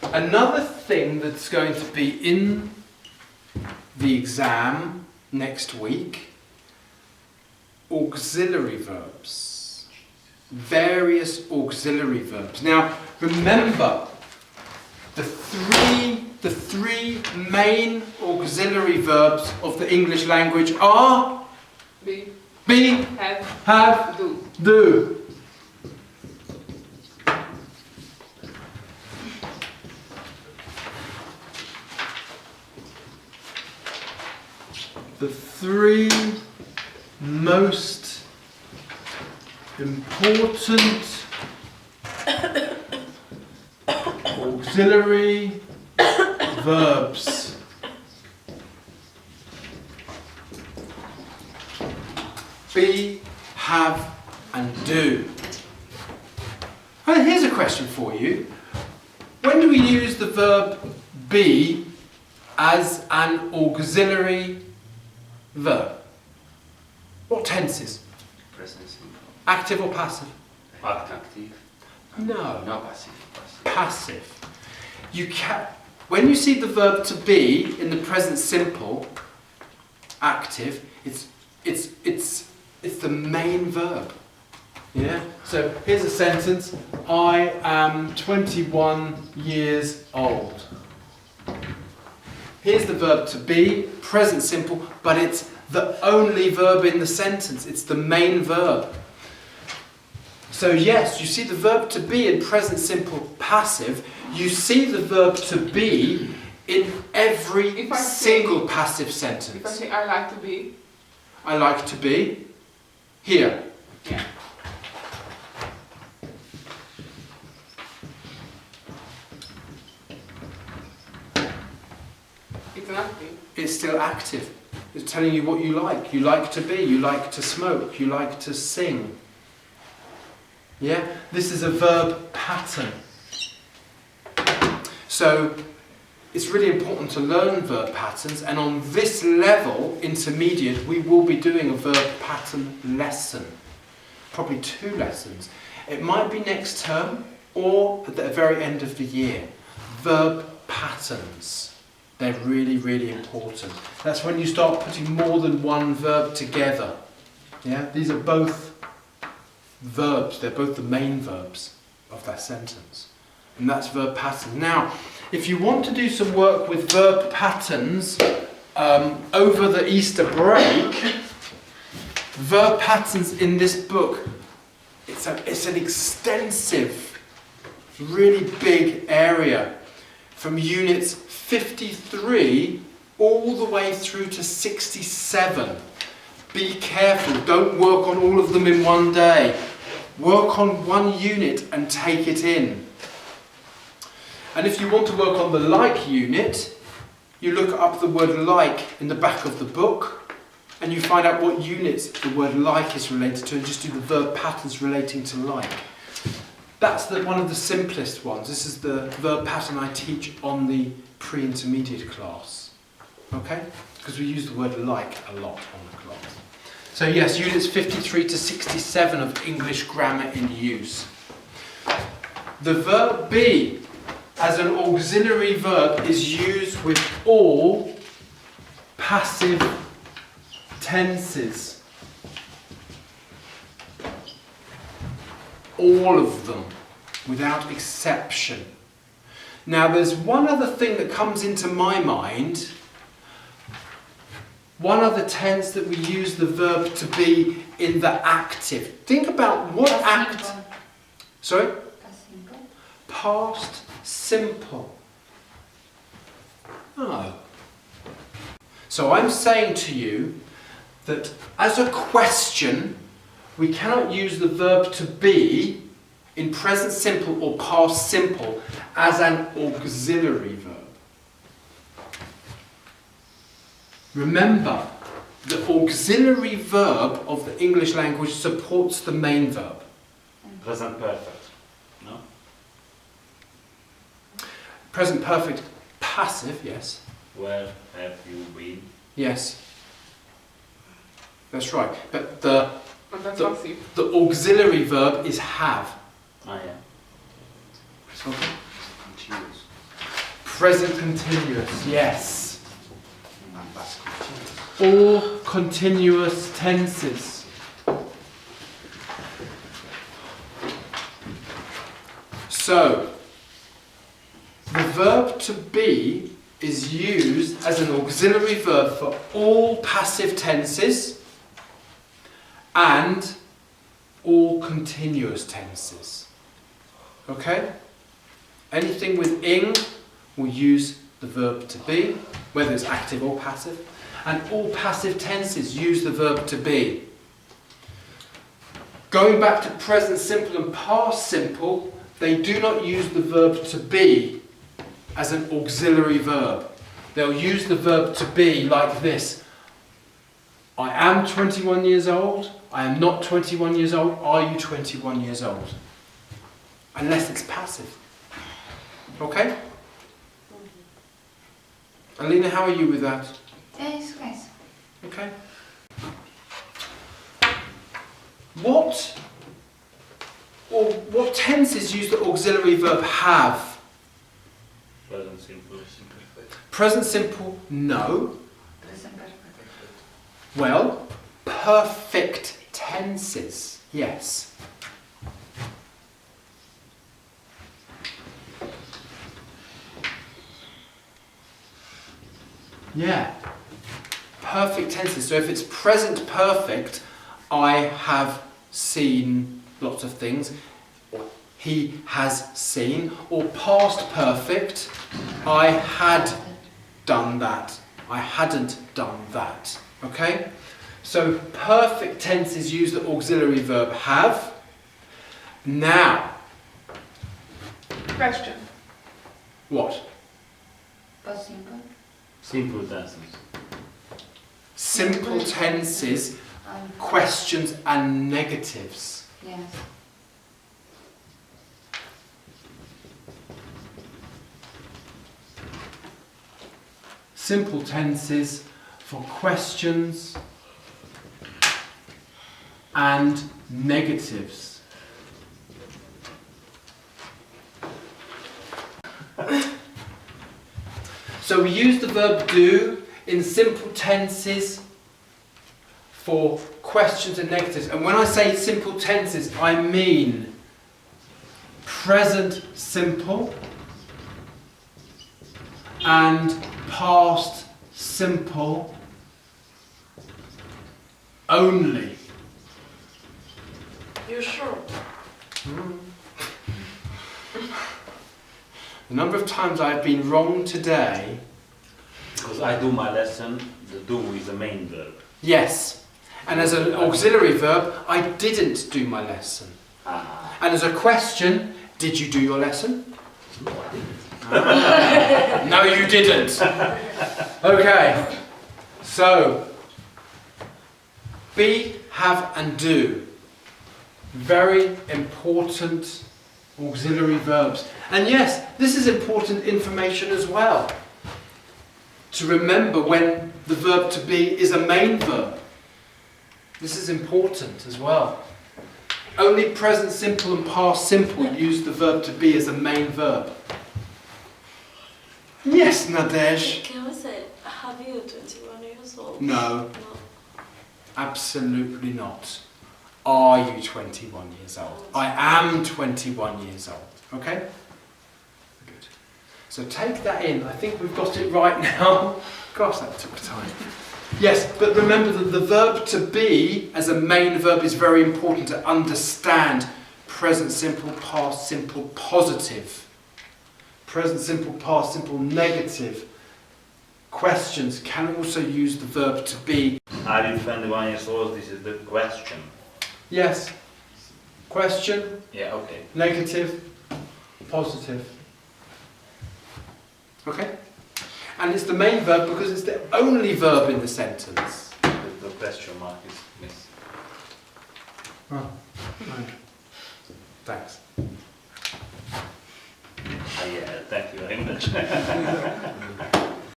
Another thing that's going to be in the exam next week, auxiliary verbs. Various auxiliary verbs. Now, remember, the three main auxiliary verbs of the English language are Be, have, do. The three most important auxiliary verbs. Be, have, and do. And here's a question for you. When do we use the verb be as an auxiliary verb? What tenses? Present simple. Active or passive? Active. No. No, passive. Passive. You can, when you see the verb to be in the present simple, active, it's the main verb. Yeah? So here's a sentence. I am 21 years old. Here's the verb to be, present simple, but it's the only verb in the sentence. It's the main verb. So yes, you see the verb to be in present simple passive. You see the verb to be in every single passive sentence. If I say I like to be. I like to be. Here. Yeah. It's an active. It's still active. It's telling you what you like. You like to be. You like to smoke. You like to sing. Yeah? This is a verb pattern. So it's really important to learn verb patterns, and on this level, intermediate, we will be doing a verb pattern lesson. Probably 2 lessons. It might be next term or at the very end of the year. Verb patterns. They're really, really important. That's when you start putting more than one verb together. Yeah? These are both verbs. They're both the main verbs of that sentence. And that's verb patterns. Now, if you want to do some work with verb patterns over the Easter break, verb patterns in this book, it's an extensive, really big area from units 53 all the way through to 67. Be careful, don't work on all of them in one day. Work on one unit and take it in. And if you want to work on the like unit, you look up the word like in the back of the book and you find out what units the word like is related to and just do the verb patterns relating to like. That's one of the simplest ones. This is the verb pattern I teach on the pre-intermediate class. Okay? Because we use the word like a lot on the class. So yes, units 53 to 67 of English grammar in use. The verb be as an auxiliary verb is used with all passive tenses. All of them, without exception. Now there's one other thing that comes into my mind. One other tense that we use the verb to be in the active. Think about what act... Sorry? Past simple. Oh. So I'm saying to you that as a question, we cannot use the verb to be in present simple or past simple as an auxiliary verb. Remember, the auxiliary verb of the English language supports the main verb. Present perfect. No? Present perfect passive, yes. Where have you been? Yes. That's right. But the passive. The auxiliary verb is have. Ah, yeah. Okay. Continuous. Present continuous, yes. All continuous tenses. So, the verb to be is used as an auxiliary verb for all passive tenses and all continuous tenses. Okay? Anything with ing will use the verb to be, whether it's active or passive, and all passive tenses use the verb to be. Going back to present simple and past simple, they do not use the verb to be as an auxiliary verb. They'll use the verb to be like this. I am 21 years old. I am not 21 years old. Are you 21 years old? Unless it's passive. Okay? Alina, how are you with that? Yes, yes. Okay. What tenses use the auxiliary verb have? Present simple, imperfect. Present simple, no. Present perfect. Well, perfect tenses, yes. Yeah. Perfect tenses. So if it's present perfect, I have seen lots of things. Or he has seen. Or past perfect, I had done that. I hadn't done that. Okay? So perfect tenses use the auxiliary verb have. Now, Question. what? Past simple. Simple tenses. Simple tenses, questions and negatives. Yes. Simple tenses for questions and negatives. So we use the verb do in simple tenses for questions and negatives. And when I say simple tenses, I mean present simple and past simple only. You sure? The number of times I've been wrong today. Because I do my lesson, the do is the main verb. Yes. And as an auxiliary verb, I didn't do my lesson. Ah. And as a question, did you do your lesson? No, you didn't. Okay. So, be, have and do. Very important auxiliary verbs. And yes, this is important information as well. To remember when the verb to be is a main verb. This is important as well. Only present simple and past simple use the verb to be as a main verb. Yes, Nadej. Can we say, have you 21 years old? No, No. absolutely not. Are you 21 years old? I am 21 years old. Okay? Good. So take that in. I think we've got it right now. Gosh, that took time. Yes, but remember that the verb to be as a main verb is very important to understand present simple, past simple, positive. Present simple, past simple, negative. Questions can also use the verb to be. Are you 21 years old? This is the question. Yes. Question, Yeah, okay. negative, positive. Okay? And it's the main verb because it's the only verb in the sentence. The question mark is missing. Oh, right. Thanks. Ah, yeah, thank you very much.